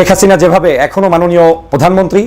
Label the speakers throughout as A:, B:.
A: শেখ হাসিনা যেভাবে এখনো মাননীয় প্রধানমন্ত্রী,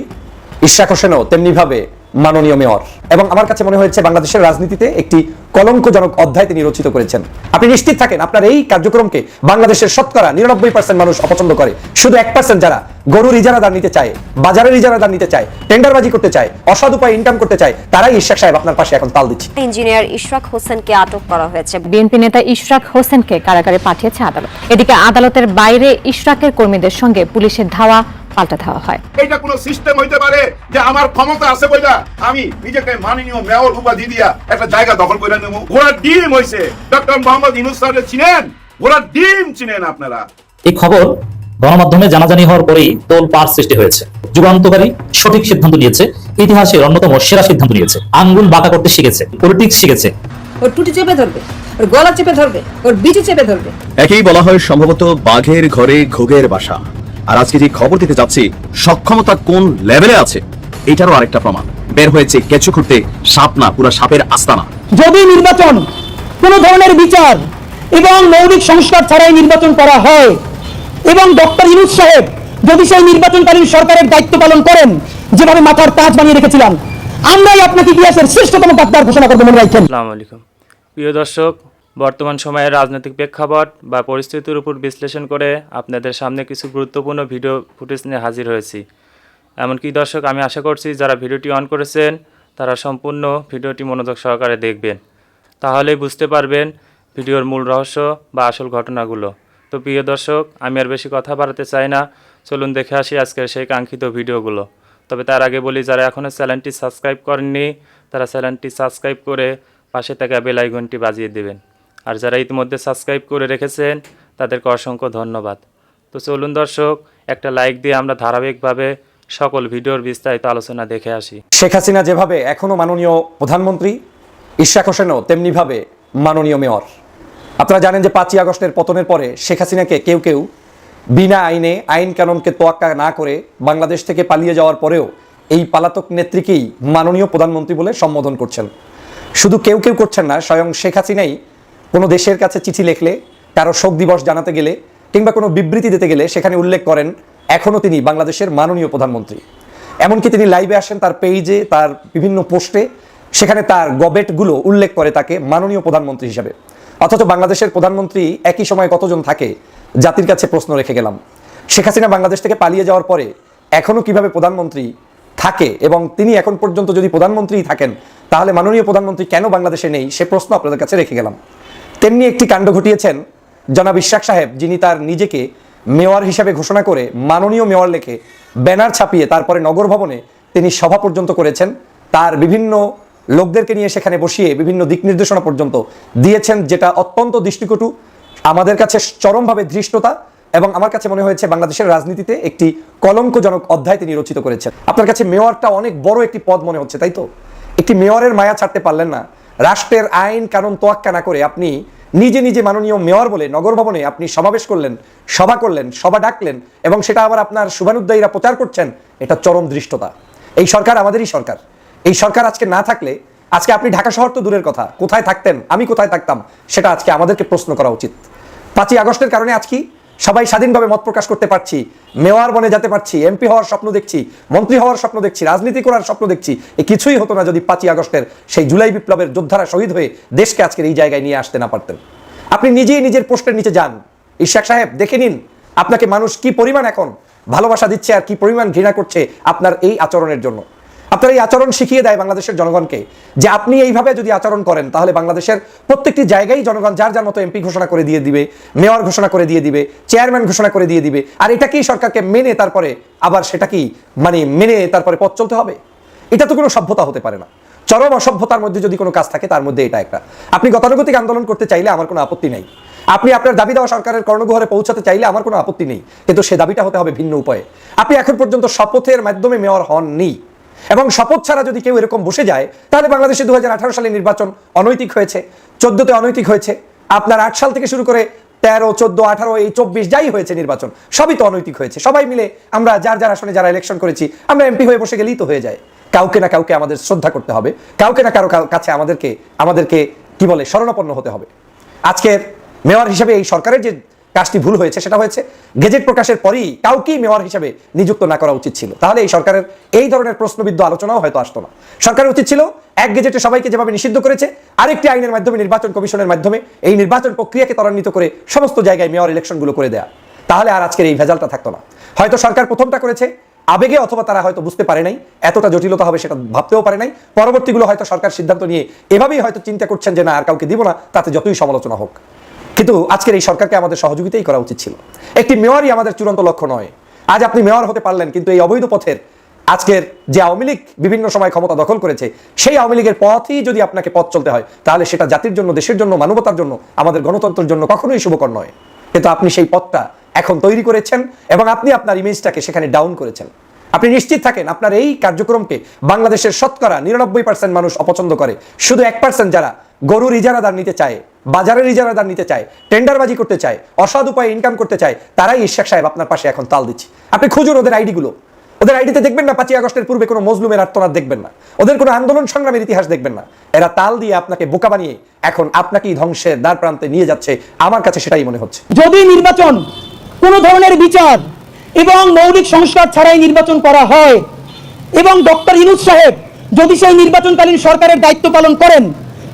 A: ইশরাক হোসেনও তেমনিভাবে মাননীয় মেয়র, এবং আমার কাছে মনে হয়েছে বাংলাদেশের রাজনীতিতে একটি কলঙ্কজনক অধ্যায় তিনি রচিত করেছেন। আপনি নিশ্চিত থাকেন আপনার এই কার্যক্রমকে বাংলাদেশের শতকরা 99% মানুষ অপছন্দ করে। শুধু 1% যারা গরুর ইজারাদার নিতে চায়, বাজারের ইজারাদার নিতে চায়, টেন্ডারবাজি করতে চায়, অসৎ উপায়ে ইনকাম করতে চায়, তারাই ইশরাক সাহেব আপনার পাশে এখন তাল দিচ্ছে।
B: ইঞ্জিনিয়ার ইশরাক হোসেনকে আটক করা হয়েছে।
C: বিএনপি নেতা ইশরাক হোসেনকে কারাগারে পাঠিয়েছে আদালত। এদিকে আদালতের বাইরে ইশরাকের কর্মীদের সঙ্গে পুলিশের ধাওয়া পাল্টা ধাওয়া হয়।
D: এটা কোনো সিস্টেম হইতে পারে যে আমার ক্ষমতা আছে বইলা আমি নিজেকে মাননীয় মেয়র উপাধি দিয়া একটা জায়গা দখল করে নেব? ঘোড়ার ডিম হইছে। ডক্টর মোহাম্মদ ইউনূস স্যার চিনেন? ঘোড়ার ডিম চিনেন আপনারা?
E: এই খবর গণমাধ্যমে জানাজানি হওয়ার পরেই তোলপাড় সৃষ্টি হয়েছে। যুগান্তকারী সঠিক সিদ্ধান্ত নিয়েছে, ইতিহাসের অন্যতম সেরা সিদ্ধান্ত নিয়েছে। আঙ্গুল বাঁকা করতে শিখেছে, পলিটিক্স শিখেছে।
F: ওর টুটি চেপে ধরবে, ওর গলা চেপে ধরবে, ওর বিচি চেপে ধরবে।
G: একেই বলা হয় সম্ভবত বাঘের ঘরে ঘুঘের বাসা। আর আজকে যে খবর দিতে যাচ্ছি, সক্ষমতা কোন লেভেলে আছে এটারও আরেকটা প্রমাণ। বের হয়েছে কেঁচো খুঁড়তে সাপ না, পুরো সাপের আস্তানা।
H: যদি নির্বাচন কোন ধরনের বিচার এবং মৌলিক সংস্কার ছাড়াই নির্বাচন করা হয় এবং ডক্টর ইউনূস সাহেব যদি সেই নির্বাচনকালীন সরকারের দায়িত্ব পালন করেন যেভাবে মাথার তাজ বানিয়ে রেখেছিলাম, আমরাই আপনাকে ইতিহাসের শ্রেষ্ঠতম গাদ্দার ঘোষণা করবো, মনে রাখেন।
I: আসসালামু আলাইকুম প্রিয় দর্শক, বর্তমান সময়ের রাজনৈতিক প্রেক্ষাপট বা পরিস্থিতির উপর বিশ্লেষণ করে আপনাদের সামনে কিছু গুরুত্বপূর্ণ ভিডিও ফুটেজ নিয়ে হাজির হয়েছি। এমনকি দর্শক, আমি আশা করছি যারা ভিডিওটি অন করেছেন তারা সম্পূর্ণ ভিডিওটি মনোযোগ সহকারে দেখবেন, তাহলেই বুঝতে পারবেন ভিডিওর মূল রহস্য বা আসল ঘটনাগুলো। তো প্রিয় দর্শক, আমি আর বেশি কথা বাড়াতে চাই না, চলুন দেখে আসি আজকের সেই কাঙ্ক্ষিত ভিডিওগুলো। তবে তার আগে বলি, যারা এখনও চ্যানেলটি সাবস্ক্রাইব করেননি তারা চ্যানেলটি সাবস্ক্রাইব করে পাশে থাকা বেল আইকনটি বাজিয়ে দেবেন। আর যারা ইতিমধ্যে সাবস্ক্রাইব করে রেখেছেন তাদেরকে অসংখ্য ধন্যবাদ। তো চলুন দর্শক, একটা লাইক দিয়ে আমরা ধারাবাহিকভাবে সকল ভিডিওর বিস্তারিত আলোচনা দেখে আসি।
A: শেখ হাসিনা যেভাবে এখনো মাননীয় প্রধানমন্ত্রী, ইশরাক হোসেনও তেমনিভাবে মাননীয় মেয়র। আপনারা জানেন যে 5ই আগস্টের পতনের পরে শেখ হাসিনাকে কেউ কেউ বিনা আইনে, আইন কানুনকে তোয়াক্কা না করে বাংলাদেশ থেকে পালিয়ে যাওয়ার পরেও এই পলাতক নেত্রীকেই মাননীয় প্রধানমন্ত্রী বলে সম্বোধন করছেন। শুধু কেউ কেউ করছেন না, স্বয়ং শেখ হাসিনাই কোনো দেশের কাছে চিঠি লিখলে, কারো শোক দিবস জানাতে গেলে কিংবা কোনো বিবৃতি দিতে গেলে সেখানে উল্লেখ করেন এখনও তিনি বাংলাদেশের মাননীয় প্রধানমন্ত্রী। এমনকি তিনি লাইভে আসেন, তার পেজে, তার বিভিন্ন পোস্টে সেখানে তার গবেটগুলো উল্লেখ করে তাকে মাননীয় প্রধানমন্ত্রী হিসাবে। অথচ বাংলাদেশের প্রধানমন্ত্রী একই সময় কতজন থাকে জাতির কাছে প্রশ্ন রেখে গেলাম। শেখ হাসিনা বাংলাদেশ থেকে পালিয়ে যাওয়ার পরে এখনও কিভাবে প্রধানমন্ত্রী থাকে, এবং তিনি এখন পর্যন্ত যদি প্রধানমন্ত্রী থাকেন তাহলে মাননীয় প্রধানমন্ত্রী কেন বাংলাদেশে নেই, সে প্রশ্ন আপনাদের কাছে রেখে গেলাম। তেমনি একটি কাণ্ড ঘটিয়েছেন জনাব ইশরাক সাহেব, যিনি তার নিজেকে মেয়র হিসাবে ঘোষণা করে মাননীয় মেয়র লেখে ব্যানার ছাপিয়ে তারপরে নগর ভবনে তিনি সভা পর্যন্ত করেছেন। তার বিভিন্ন লোকদেরকে নিয়ে সেখানে বসিয়ে বিভিন্ন দিক নির্দেশনা পর্যন্ত দিয়েছেন, যেটা অত্যন্ত দৃষ্টিকটু, আমাদের কাছে চরমভাবে ধৃষ্টতা, এবং আমার কাছে মনে হয়েছে বাংলাদেশের রাজনীতিতে একটি কলঙ্কজনক অধ্যায় তিনি রচিত করেছেন। আপনার কাছে মেয়রটা অনেক বড় একটি পদ মনে হচ্ছে, তাই তো? একটি মেয়রের মায়া ছাড়তে পারলেন না। রাষ্ট্রের আইন কানুন তোয়াক্কা না করে আপনি নিজে নিজে মাননীয় মেয়র বলে নগর ভবনে আপনি সমাবেশ করলেন, সভা করলেন, সভা ডাকলেন, এবং সেটা আবার আপনার শুভানুদ্দায়ীরা প্রচার করছেন। এটা চরম ধৃষ্টতা। এই সরকার আমাদেরই সরকার। এই সরকার আজকে না থাকলে, আজকে আপনি ঢাকা শহর তো দূরের কথা, কোথায় থাকতেন, আমি কোথায় থাকতাম, সেটা আজকে আমাদেরকে প্রশ্ন করা উচিত। 5ই আগস্টের কারণে আজকে সবাই স্বাধীনভাবে মত প্রকাশ করতে পারছি, মেয়র বনে যেতে পারছি, এমপি হওয়ার স্বপ্ন দেখছি, মন্ত্রী হওয়ার স্বপ্ন দেখছি, রাজনীতি করার স্বপ্ন দেখছি। এ কিছুই হতো না যদি 5ই আগস্টের সেই জুলাই বিপ্লবের যোদ্ধারা শহীদ হয়ে দেশকে আজকের এই জায়গায় নিয়ে আসতে না পারতেন। আপনি নিজেই নিজের পোস্টের নিচে যান, ইশরাক সাহেব, দেখে নিন আপনাকে মানুষ কি পরিমাণ এখন ভালোবাসা দিচ্ছে আর কি পরিমাণ ঘৃণা করছে আপনার এই আচরণের জন্য। আপনার এই আচরণ শিখিয়ে দেয় বাংলাদেশের জনগণকে যে আপনি এইভাবে যদি আচরণ করেন তাহলে বাংলাদেশের প্রত্যেকটি জায়গায় জনগণ যার যার মতো এমপি ঘোষণা করে দিয়ে দিবে, মেয়র ঘোষণা করে দিয়ে দিবে, চেয়ারম্যান ঘোষণা করে দিয়ে দিবে। আর এটাকেই সরকারকে মেনে তারপরে আবার সেটাকেই মেনে তারপরে পথ চলতে হবে। এটা তো কোনো সভ্যতা হতে পারে না। চরম অসভ্যতার মধ্যে যদি কোনো কাজ থাকে তার মধ্যে এটা একটা। আপনি গতানুগতিক আন্দোলন করতে চাইলে আমার কোনো আপত্তি নেই, আপনি আপনার দাবি দেওয়া সরকারের কর্ণগোহরে পৌঁছাতে চাইলে আমার কোনো আপত্তি নেই, কিন্তু সে দাবিটা হতে হবে ভিন্ন উপায়ে। আপনি এখন পর্যন্ত শপথের মাধ্যমে মেয়র হননি, এবং শপথ ছাড়া যদি কেউ এরকম বসে যায় তাহলে বাংলাদেশে 2018 সালে নির্বাচন অনৈতিক হয়েছে, 14তে অনৈতিক হয়েছে, আপনার 8 সাল থেকে শুরু করে 13, 14, 18, এই 24 যাই হয়েছে নির্বাচন সবই তো অনৈতিক হয়েছে। সবাই মিলে আমরা যার যার আসনে যারা ইলেকশন করেছি আমরা এমপি হয়ে বসে গেলেই তো হয়ে যায়। কাউকে না কাউকে আমাদের শ্রদ্ধা করতে হবে, কাউকে না কারো কাছে আমাদেরকে কি বলে শরণাপন্ন হতে হবে। আজকের মেয়র হিসেবে এই সরকারের যে কাজটি ভুল হয়েছে, সেটা হয়েছে গেজেট প্রকাশের পরেই কাউকেই মেয়র হিসেবে নিযুক্ত না করা উচিত ছিল। তাহলে এই সরকারের এই ধরনের প্রশ্নবিদ্ধ আলোচনাও হয়তো আসতো না। সরকারের উচিত ছিল এক গেজেটে সবাইকে যেভাবে নিষিদ্ধ করেছে, আরেকটি আইনের মাধ্যমে, নির্বাচন কমিশনের মাধ্যমে এই নির্বাচন প্রক্রিয়াকে ত্বরান্বিত করে সমস্ত জায়গায় মেয়র ইলেকশনগুলো করে দেয়া। তাহলে আর আজকের এই ভেজালটা থাকতো না। হয়তো সরকার প্রথমটা করেছে আবেগে, অথবা তারা হয়তো বুঝতে পারে নাই এতটা জটিলতা হবে, সেটা ভাবতেও পারে নাই। পরবর্তীগুলো হয়তো সরকার সিদ্ধান্ত নিয়ে এভাবেই হয়তো চিন্তা করছেন যে না, আর কাউকে দিব না, তাতে যতই সমালোচনা হোক। কিন্তু আজকের এই সরকারকে আমাদের সহযোগিতাই করা উচিত ছিল। একটি মেয়রই আমাদের চূড়ান্ত লক্ষ্য নয়। আজ আপনি মেয়র হতে পারলেন, কিন্তু এই অবৈধ পথের আজকের যে আওয়ামী লীগ বিভিন্ন সময় ক্ষমতা দখল করেছে, সেই আওয়ামী লীগের পথই যদি আপনাকে পথ চলতে হয়, তাহলে সেটা জাতির জন্য, দেশের জন্য, মানবতার জন্য, আমাদের গণতন্ত্রের জন্য কখনোই শুভকর নয়। কিন্তু আপনি সেই পথটা এখন তৈরি করেছেন এবং আপনি আপনার ইমেজটাকে সেখানে ডাউন করেছেন। আপনি নিশ্চিত থাকেন আপনার এই কার্যক্রমকে বাংলাদেশের শতকরা 99% মানুষ অপছন্দ করে। শুধু 1% যারা গরুর ইজারাদার নিতে চায়, বাজারের ইজারাদার নিতে চায়, টেন্ডারবাজি করতে চায়, অসৎ উপায়ে ইনকাম করতে চায়, তারাই ইশাক সাহেব আপনার পাশে এখন তাল দিচ্ছে। আপনি খুঁজুন ওদের আইডিগুলো। ওদের আইডিতে দেখবেন না 5ই আগস্টের পূর্বে কোনো মজলুমের আর্তনাদ দেখবেন না, ওদের কোনো আন্দোলন সংগ্রামের ইতিহাস দেখবেন না। এরা তাল দিয়ে আপনাকে বোকা বানিয়ে এখন আপনাকেই ধ্বংসের দ্বার প্রান্তে নিয়ে যাচ্ছে। আমার কাছে সেটাই মনে হচ্ছে।
H: যদি নির্বাচন কোনো ধরনের বিচার এবং মৌলিক সংস্কার ছাড়াই নির্বাচন করা হয় এবং ডক্টর ইউনূস সাহেব যদি সেই নির্বাচনকালীন সরকারের দায়িত্ব পালন করেন,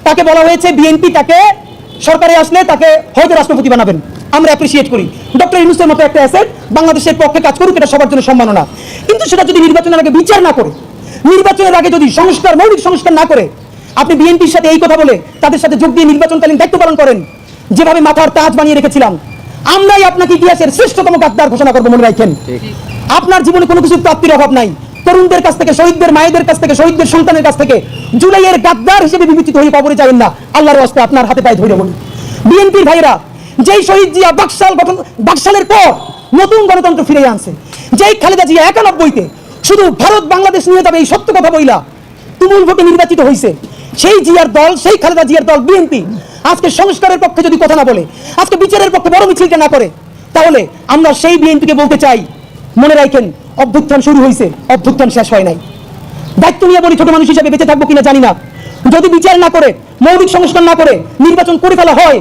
H: তাকে বলা হয়েছে বিএনপি তাকে সরকারে আসলে তাকে হয়তো রাষ্ট্রপতি বানাবেন। আমরা অ্যাপ্রিসিয়েট করি ডক্টর ইউনূসের মতো একটা অ্যাসেট বাংলাদেশের পক্ষে কাজ করুক, এটা সবার জন্য সম্মাননা। কিন্তু সেটা যদি নির্বাচনের আগে বিচার না করে, নির্বাচনের আগে যদি সংস্কার, মৌলিক সংস্কার না করে আপনি বিএনপির সাথে এই কথা বলে তাদের সাথে যোগ দিয়ে নির্বাচনকালীন দায়িত্ব পালন করেন, যেভাবে মাথার তাজ বানিয়ে রেখেছিলাম, আমরাই আপনাকে ইতিহাসের শ্রেষ্ঠতম গাদ্দার ঘোষণা করবো, মনে রাখেন। আপনার জীবনে কোনো কিছু প্রাপ্তির অভাব নাই। তরুণদের কাছ থেকে, শহীদদের মায়েদের কাছ থেকে, শহীদদের সন্তানের কাছ থেকে জুলাইয়ের গাদ্দার হিসেবে বিবেচিত হয়ে কবরে যাবেন না। আল্লাহর ওয়াস্তে আপনার হাতে পায়ে ধরে বলি, বিএনপির ভাইরা যেই শহীদ জিয়া বাকশালের পর নতুন গণতন্ত্র ফিরে আনছে, যেই খালেদা জিয়া 91-তে শুধু ভারত বাংলাদেশ নিয়ে যাবে এই সত্য কথা বইলা তুমুল ভোটে নির্বাচিত হয়েছে, সেই জিয়ার দল, সেই খালেদা জিয়ার দল বিএনপি আজকে সংস্কারের পক্ষে যদি কথা না বলে, আজকে বিচারের পক্ষে বড় মিছিলটা না করে, তাহলে আমরা সেই বিএনপিকে বলতে চাই, মনে রাখেন অভ্যুত্থান শুরু হয়েছে, অভ্যুত্থান শেষ হয় নাই। দায়িত্ব নিয়ে বলি, ছোট মানুষ হিসেবে বেঁচে থাকবো কিনা জানি না, যদি বিচার না করে, মৌলিক সংস্কার না করে নির্বাচন করে ফেলা হয়,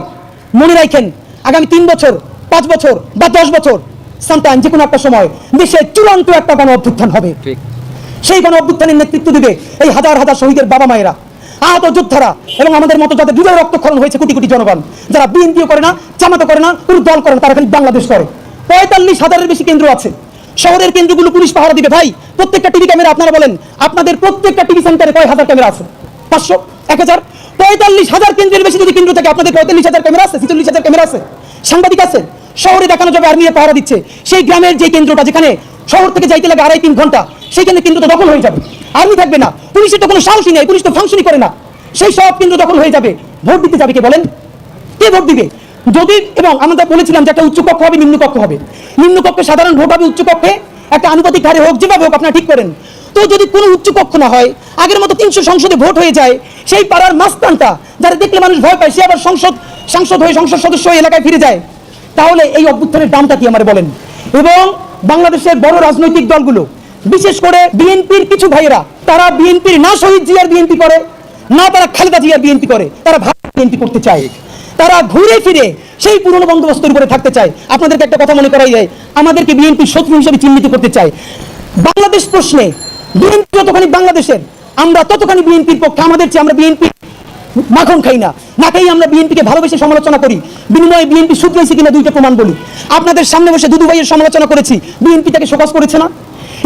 H: মনে রাখেন আগামী 3 বছর, 5 বছর বা 10 বছর সামটাইম যে কোনো একটা সময় দেশে চূড়ান্ত একটা গণ অভ্যুত্থান হবে। সেই গণ অভ্যুত্থানের নেতৃত্ব দিবে এই হাজার হাজার শহীদের বাবা মায়েরা, আহত যোদ্ধারা এবং আমাদের মতো যাদের হৃদয় রক্তক্ষরণ হয়েছে কোটি কোটি জনগণ, যারা বিএনপিও করে না, জামাতও করে না, কোনো দল করে না, তারা খালি বাংলাদেশ করে। 45,000-এর বেশি কেন্দ্র আছে। শহরের কেন্দ্রগুলো পুলিশ পাহারা দিবে। ভাই, প্রত্যেকটা টিভি ক্যামেরা, আপনারা বলেন আপনাদের প্রত্যেকটা টিভি সেন্টারে কয় হাজার ক্যামেরা আছে? 500, 1000, 45,000 কেন্দ্রের বেশি যদি কেন্দ্র থাকে, আপনাদের 45,000 ক্যামেরা আছে, 46,000 ক্যামেরা আছে, সাংবাদিক আছে। শহরে দেখানো যাবে আর্মিরা পাহারা দিচ্ছে, সেই গ্রামের যে কেন্দ্রটা, যেখানে শহর থেকে যাইতে লাগে 2.5-3 ঘন্টা, সেইখানে কেন্দ্রটা দখল হয়ে যাবে, আর্মি থাকবে না, পুলিশের তো কোনো সাহসই নেই, পুলিশ তো ফাংশনই করে না। সেই সব কেন্দ্র দখল হয়ে যাবে, ভোট দিতে যাবে কে বলেন? কে ভোট দিবে? যদি, এবং আমরা বলেছিলাম যে একটা উচ্চ কক্ষ হবে, নিম্ন কক্ষ হবে। নিম্ন কক্ষে সাধারণ ভোট হবে, উচ্চ কক্ষে একটা আনুপাতিক হারে হোক, যেভাবে হোক আপনারা ঠিক করেন। তো যদি কোনো উচ্চ কক্ষ না হয়, আগের মতো 300 সংসদে ভোট হয়ে যায়, সেই পাড়ার মাস্তানটা যারা দেখলে মানুষ ভয় পায়, সে আবার সাংসদ হয়ে, সংসদ সদস্য হয়ে এলাকায় ফিরে যায়, তাহলে এই অভ্যুত্থানের দামটা কি আমার বলেন? এবং বাংলাদেশের বড় রাজনৈতিক দলগুলো, বিশেষ করে বিএনপির কিছু ভাইয়েরা, তারা বিএনপির না শহীদ জিয়ার বিএনপি করে, না তারা খালেদা জিয়ার বিএনপি করে, তারা ভারত বিএনপি করতে চায়। তারা ঘুরে ফিরে সেই পুরনো বন্দোবস্তের উপরে থাকতে চায়। আপনাদেরকে একটা কথা মনে করাই যায়, আমাদেরকে বিএনপির শত্রু হিসেবে চিহ্নিত করতে চায়। বাংলাদেশ প্রশ্নে বিএনপি যতখানি বাংলাদেশের, আমরা ততখানি বিএনপির পক্ষে। আমাদের চেয়ে আমরা বিএনপি মাখন খাই না, না খাই আমরা বিএনপিকে ভালোবেসে সমালোচনা করি, বিনিময়ে বিএনপি শুধরাইছে কিনা 2টা প্রমাণ বলি। আপনাদের সামনে বসে দুদু ভাইয়ের সমালোচনা করেছি, বিএনপি তাকে শোকজ করেছে না?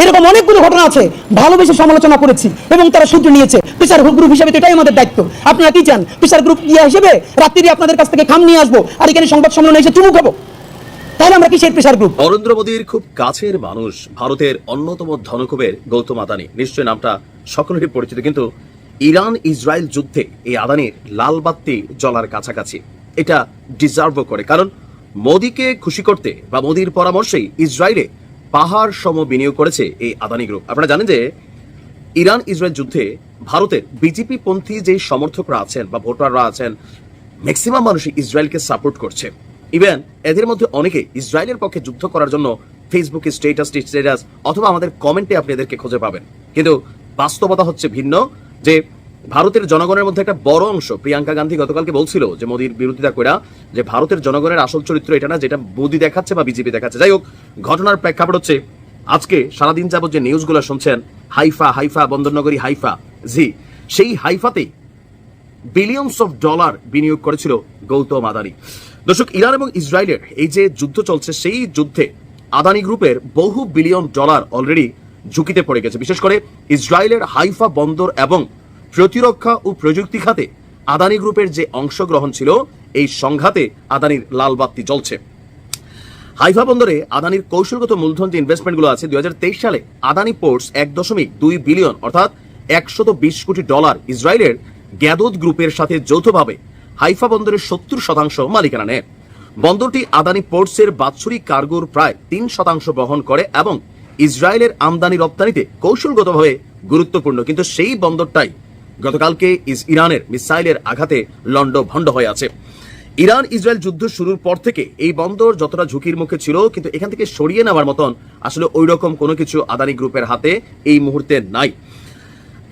H: এরকম অনেকগুলো ঘটনা আছে, ভালোবেসে সমালোচনা করেছি এবং তারা শুধরে নিয়েছে। প্রেসার গ্রুপ হিসেবে তো এটাই আমাদের দায়িত্ব। আপনারা কি চান প্রেসার গ্রুপ ইয়ে হিসেবে রাত্রি আপনাদের কাছ থেকে খাম নিয়ে আসবো আর এখানে সংবাদ সম্মেলনে এসে চুমু খাবো? তাহলে আমরা কিসের প্রেসার গ্রুপ?
G: নরেন্দ্র মোদীর খুব কাছের মানুষ, ভারতের অন্যতম ধনকুবের গৌতম আদানি, নিশ্চয় নামটা সকলেরই পরিচিত। কিন্তু ইরান ইসরায়েল যুদ্ধে এই আদানির লাল বাতি জ্বলার কাছাকাছি, এটা ডিজার্ভও করে। কারণ মোদীকে খুশি করতে বা মোদীর পরামর্শেই ইসরায়েলে পাহাড় সম বিনিয়োগ করেছে এই আদানি গ্রুপ। আপনারা জানেন যে ইরান ইসরায়েল যুদ্ধে ভারতের বিজেপি পন্থী যে সমর্থকরা আছেন বা ভোটাররা আছেন, ম্যাক্সিমাম মানুষই ইসরায়েলকে সাপোর্ট করছে। ইভেন এদের মধ্যে অনেকে ইসরায়েলের পক্ষে যুদ্ধ করার জন্য ফেসবুকে স্ট্যাটাস অথবা আমাদের কমেন্টে আপনি এদেরকে খুঁজে পাবেন। কিন্তু বাস্তবতা হচ্ছে ভিন্ন, যে ভারতের জনগণের মধ্যে একটা বড় অংশ, প্রিয়াঙ্কা গান্ধী গতকালকে বলছিল যে মোদির বিরোধিতা কইরা যে ভারতের জনগণের আসল চরিত্র এটা না যেটা মোদি দেখাচ্ছে বা বিজেপি দেখাচ্ছে। যাই হোক, ঘটনার প্রেক্ষাপট হচ্ছে আজকে সারাদিন যাবত যে নিউজগুলো শুনছেন, হাইফা বন্দরনগরী হাইফা, সেই হাইফাতেই বিলিয়নস অফ ডলার বিনিয়োগ করেছিল গৌতম আদানি। দর্শক, ইরান এবং ইসরায়েলের এই যে যুদ্ধ চলছে, সেই যুদ্ধে আদানি গ্রুপের বহু বিলিয়ন ডলার অলরেডি ঝুঁকিতে পড়ে গেছে। বিশেষ করে ইসরায়েলের হাইফা বন্দর এবং প্রতিরক্ষা ও প্রযুক্তি খাতে আদানি গ্রুপের যে অংশগ্রহণ ছিল, এই সংঘাতে আদানির লাল বাতি জ্বলছে। হাইফা বন্দরে আদানির কৌশলগত মূলধন যে ইনভেস্টমেন্টগুলো আছে, 2023 সালে আদানি পোর্টস 1.2 বিলিয়ন অর্থাৎ 120 কোটি ডলার ইসরায়েলের গ্যাদোদ গ্রুপের সাথে যৌথভাবে হাইফা বন্দরের 70% মালিকানা নেয়। বন্দরটি আদানি পোর্টসের বাৎসরিক কার্গোর প্রায় 3% বহন করে এবং ইসরায়েলের আমদানি রপ্তানিতে কৌশলগতভাবে গুরুত্বপূর্ণ। কিন্তু সেই বন্দরটাই গতকালকে ইরানের মিসাইলের আঘাতে লন্ডভন্ড হয়ে আছে। ইরান ইসরায়েল যুদ্ধ শুরুর পর থেকে এই বন্দর যতটা ঝুঁকির মুখে ছিল, কিন্তু এখান থেকে সরিয়ে নেওয়ার মতন আসলে ওই রকম কোনো কিছু আদানি গ্রুপের হাতে এই মুহূর্তে নাই।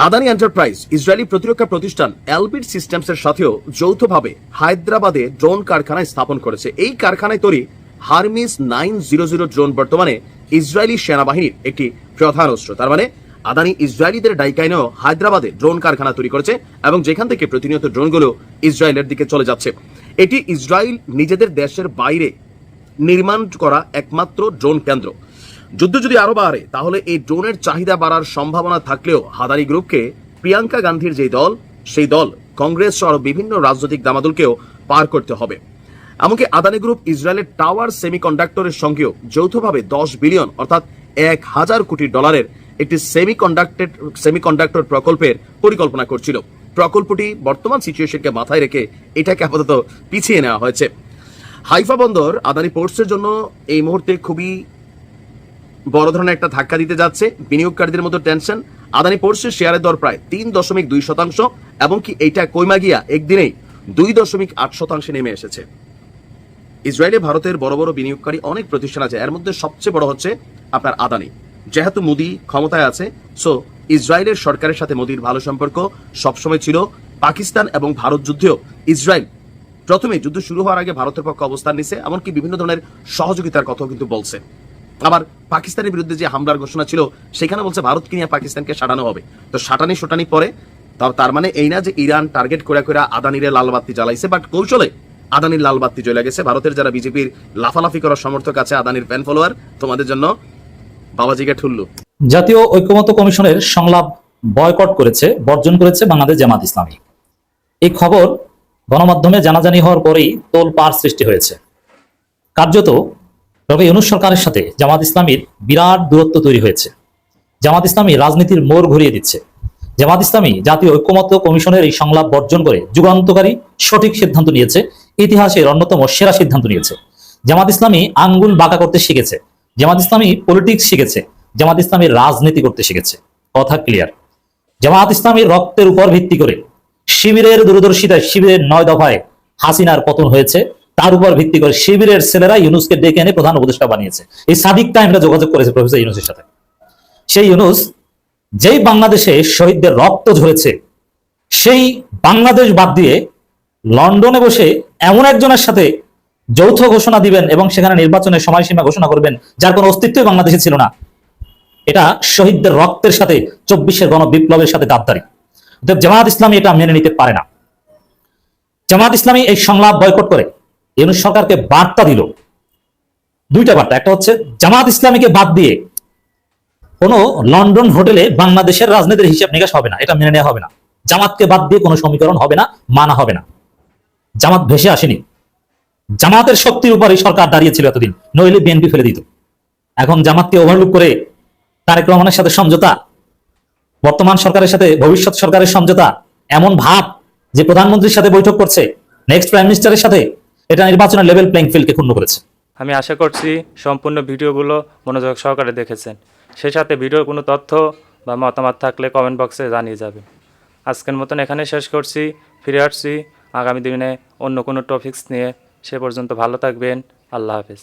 G: আদানি এন্টারপ্রাইজ ইসরায়েলি প্রতিরক্ষা প্রতিষ্ঠান এলবিট সিস্টেমসের সাথেও যৌথভাবে হায়দ্রাবাদে ড্রোন কারখানা স্থাপন করেছে। এই কারখানায় তৈরি হারমিস 900 ড্রোন বর্তমানে ইসরায়েলি সেনাবাহিনীর একটি প্রধান অস্ত্র। তার মানে আদানি ইসরায়েলিদের ডাইকাইনেও হায়দ্রাবাদে ড্রোন কারখানা তৈরি করেছে এবং যেখান থেকে প্রতিনিয়ত ড্রোনগুলো ইসরায়েলের দিকে চলে যাচ্ছে। এটি ইসরায়েল নিজেদের দেশের বাইরে নির্মাণ করা একমাত্র ড্রোন কেন্দ্র। যুদ্ধ যদি আরো বাড়ে তাহলে এই ড্রোনের চাহিদা বাড়ার সম্ভাবনা থাকলেও আদানি গ্রুপকে প্রিয়াঙ্কা গান্ধীর যে দল, সেই দল কংগ্রেস সহ বিভিন্ন রাজনৈতিক দামাদলকেও পার করতে হবে। এমনকি আদানি গ্রুপ ইসরায়েলের টাওয়ার সেমিকন্ডাক্টরের সঙ্গেও যৌথভাবে 10 বিলিয়ন অর্থাৎ 1000 কোটি ডলারের একটি সেমিকন্ডাক্টর প্রকল্পের পরিকল্পনা করছিল। প্রকল্পটি বর্তমান সিচুয়েশনকে মাথায় রেখে এটাকে আপাতত পিছিয়ে নেওয়া হয়েছে। হাইফা বন্দর আদানি পোর্টসের জন্য এই মুহূর্তে খুবই বড় ধরনের একটা ধাক্কা দিতে যাচ্ছে। বিনিয়োগকারীদের মধ্যে টেনশন। আদানি পোর্টসের শেয়ারের দর প্রায় 3.2% এবং কি এইটা কইমা গিয়া একদিনেই 2.8% নেমে এসেছে। ইসরায়েলে ভারতের বড় বড় বিনিয়োগকারী অনেক প্রতিষ্ঠান আছে, এর মধ্যে সবচেয়ে বড় হচ্ছে আপনার আদানি। যেহেতু মোদি ক্ষমতায় আছে, সো ইসরায়েলের সরকারের সাথে মোদির ভালো সম্পর্ক সবসময় ছিল। পাকিস্তান এবং ভারত যুদ্ধেও ইসরায়েল প্রথমে যুদ্ধ শুরু হওয়ার আগে ভারতের পক্ষে অবস্থান নিছে, এমনকি বিভিন্ন ধরনের সহযোগিতার কথাও কিন্তু বলছে। আবার পাকিস্তানের বিরুদ্ধে যে হামলার ঘোষণা ছিল, সেখানে বলছে ভারতকে নিয়ে পাকিস্তানকে সাটানো হবে। তো সাটানি পরে তার মানে এই না যে ইরান টার্গেট করে আদানির লাল বাতি জ্বালাইছে, বাট কৌশলে আদানির লাল বাতি জ্বলে গেছে। ভারতের যারা বিজেপির লাফালাফি করার সমর্থক আছে, আদানির ফ্যান ফলোয়ার, তোমাদের জন্য বাবাজিকে ঠুল্লু।
E: জাতীয় ঐক্যমত্য কমিশনের সংলাপ বয়কট করেছে, বর্জন করেছে বাংলাদেশ জামাত ইসলামী। এই খবর গণমাধ্যমে জানাজানি হওয়ার পরেই তোলপাড় সৃষ্টি হয়েছে। কার্যত ডক্টর ইউনূস সরকারের সাথে জামাত ইসলামীর বিরাট দূরত্ব তৈরি হয়েছে। জামাত ইসলামী রাজনীতির মোড় ঘুরিয়ে দিচ্ছে। জামাত ইসলামী জাতীয় ঐক্যমত্য কমিশনের এই সংলাপ বর্জন করে যুগান্তকারী সঠিক সিদ্ধান্ত নিয়েছে, ইতিহাসের অন্যতম সেরা সিদ্ধান্ত নিয়েছে। জামাত ইসলামী আঙ্গুল বাঁকা করতে শিখেছে, জামাত ইসলামী পলিটিক্স শিখেছে, জামাত ইসলামী রাজনীতি করতে শিখেছে। কথা ক্লিয়ার। জামাত ইসলামীর রক্তের উপর ভিত্তি করে শিবিরের দূরদর্শিতায় শিবিরের 9 দফায় হাসিনার পতন হয়েছে, তার উপর ভিত্তি করে শিবিরের ছেলেরা ইউনূসকে ডেকে এনে প্রধান উপদেষ্টা বানিয়েছে। এই সাদিক টাইমটা যোগাযোগ করেছে প্রফেসর ইউনূসের সাথে। সেই ইউনূস যেই বাংলাদেশে শহীদদের রক্ত ঝরেছে, সেই বাংলাদেশ বাদ দিয়ে লন্ডনে বসে এমন একজনের সাথে যৌথ ঘোষণা দিবেন এবং সেখানে নির্বাচনের সময়সীমা ঘোষণা করবেন যার কোনো অস্তিত্বই বাংলাদেশে ছিল না। এটা শহীদদের রক্তের সাথে 24-এর গণবিপ্লবের সাথে দাবদারি। জামাত ইসলামী এটা মেনে নিতে পারে না। জামাত ইসলামী এই সংলাপ বয়কট করে ইউনূস সরকারকে বার্তা দিল, 2টা বার্তা। একটা হচ্ছে জামাত ইসলামীকে বাদ দিয়ে কোনো লন্ডন হোটেলে বাংলাদেশের রাজনীতির হিসাব নিকাশ হবে না, এটা মেনে নেওয়া হবে না। জামাতকে বাদ দিয়ে কোনো সমীকরণ হবে না, মানা হবে না। জামাত ভেসে আসেনি, জামাতের শক্তির উপরই সরকার দাঁড়িয়েছিল এতদিন, নইলে বিএনপি ফেলে দিত। এখন জামাতকে ওভারলুক করে তারেক রহমানের সাথে সমঝোতা, বর্তমান সরকারের সাথে ভবিষ্যৎ সরকারের সমঝোতা, এমন ভাব যে প্রধানমন্ত্রীর সাথে বৈঠক করছে, নেক্সট প্রাইম মিনিস্টারের সাথে, এটা নির্বাচনের লেভেল প্লেইং ফিল্ডকে ক্ষুণ্ণ করেছে।
I: আমি আশা করছি সম্পূর্ণ ভিডিওগুলো মনোযোগ সহকারে দেখেছেন। সেই সাথে ভিডিওর কোনো তথ্য বা মতামত থাকলে কমেন্ট বক্সে জানিয়ে যাবেন। আজকের মতন এখানে শেষ করছি, ফিরে আসছি আগামী দিনে অন্য কোনো টপিকস নিয়ে। সে পর্যন্ত ভালো থাকবেন। আল্লাহ হাফেজ।